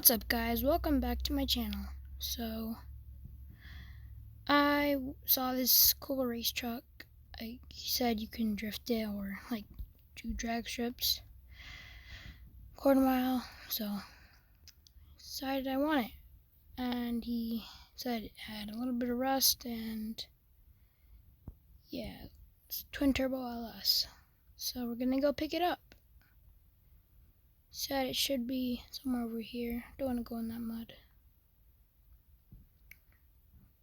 What's up, guys? Welcome back to my channel. So I saw this cool race truck. He said you can drift it or like do drag strips, quarter mile. So I decided I want it, and he said it had a little bit of rust, and yeah, it's twin turbo LS. So we're gonna go pick it up. Said it should be somewhere over here. Don't want to go in that mud.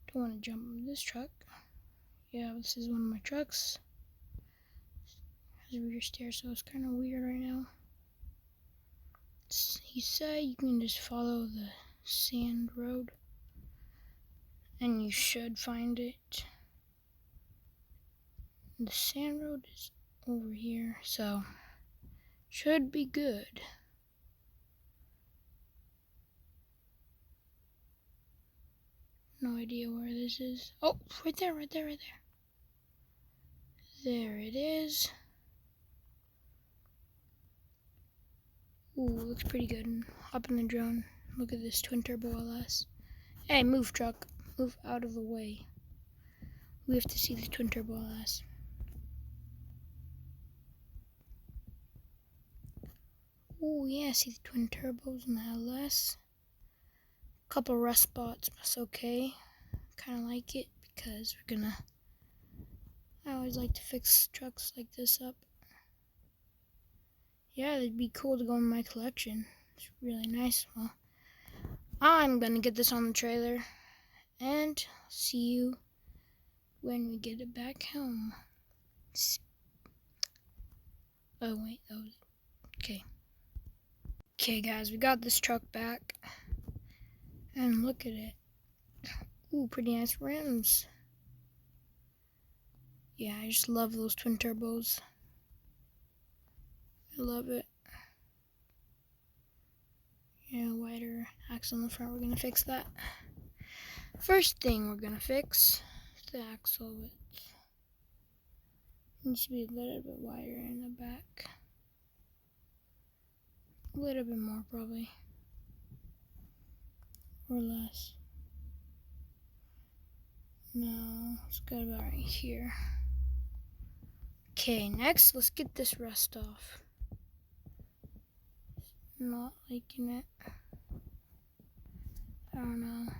Don't want to jump in this truck. Yeah, this is one of my trucks. It has a rear steer, so it's kind of weird right now. He said you can just follow the sand road, and you should find it. The sand road is over here, so should be good. No idea where this is. Oh, right there, right there, right there. There it is. Ooh, looks pretty good. Hop in the drone. Look at this twin turbo LS. Hey, move, truck. Move out of the way. We have to see the twin turbo LS. Ooh, yeah, see the twin turbos and the LS. Couple rust spots, but it's okay. Kind of like it because I always like to fix trucks like this up. Yeah, it'd be cool to go in my collection. It's really nice. Well, I'm gonna get this on the trailer, and see you when we get it back home. Oh wait, that was okay. Okay, guys, we got this truck back, and look at it. Ooh, pretty nice rims. Yeah, I just love those twin turbos. I love it. Yeah, wider axle in the front. We're gonna fix that. First thing we're gonna fix is the axle width. It needs to be a little bit wider in the back. A little bit more, probably. Or less. No, it's got about right here. Okay, next, let's get this rust off. Not liking it. I don't know.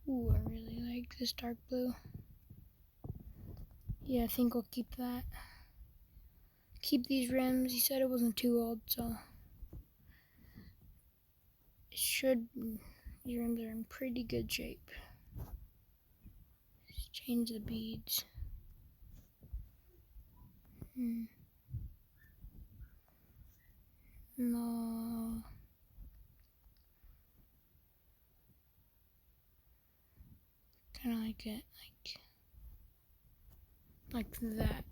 Ooh, I really like this dark blue. Yeah, I think we'll keep that. Keep these rims. He said it wasn't too old, so it should. These rims are in pretty good shape. Just change the beads. No. Kind of like it, like that.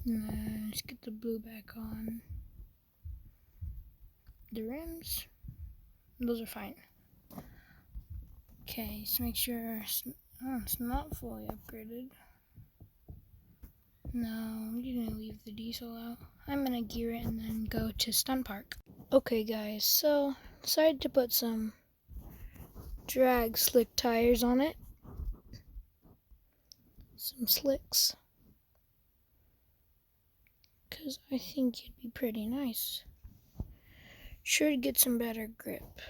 And then let's get the blue back on. The rims, those are fine. Okay, so make sure it's not fully upgraded. No, we didn't leave the diesel out. I'm gonna gear it and then go to Stunt Park. Okay, guys, so decided to put some drag slick tires on it. Some slicks. Because I think it'd be pretty nice. Should get some better grip.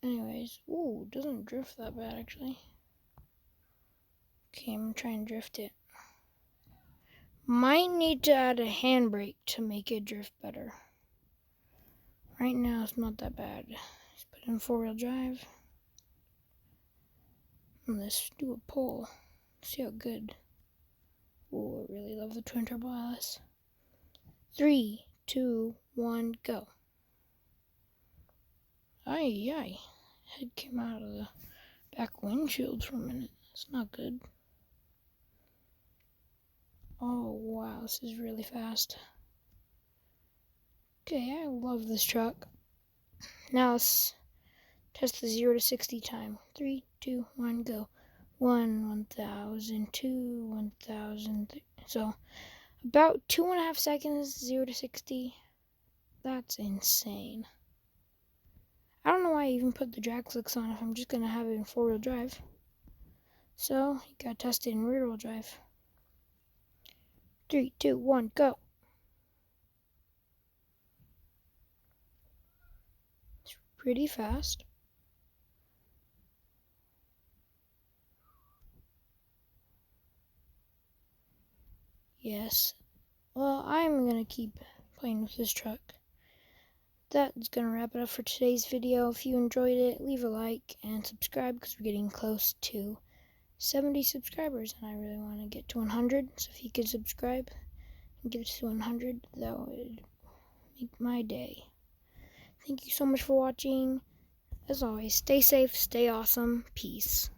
Anyways, ooh, doesn't drift that bad actually. Okay, I'm gonna try and drift it. Might need to add a handbrake to make it drift better. Right now it's not that bad. Let's put in 4-wheel drive. And let's do a pull. See how good. Ooh, I really love the twin turbo LS. 3, 2, 1, go. Aye. Head came out of the back windshield for a minute. That's not good. Oh wow, this is really fast. Okay, I love this truck. Now let's test the 0 to 60 time. 3, 2, 1, go. 1,000, 2, 1,000. So about 2.5 seconds, 0 to 60. That's insane. I don't know why I even put the drag slicks on if I'm just going to have it in 4-wheel drive. So you got to test it in rear-wheel drive. 3, 2, 1, go. It's pretty fast. Yes. Well, I'm going to keep playing with this truck. That's going to wrap it up for today's video. If you enjoyed it, leave a like and subscribe because we're getting close to 70 subscribers and I really want to get to 100. So if you could subscribe and get us to 100, that would make my day. Thank you so much for watching. As always, stay safe, stay awesome. Peace.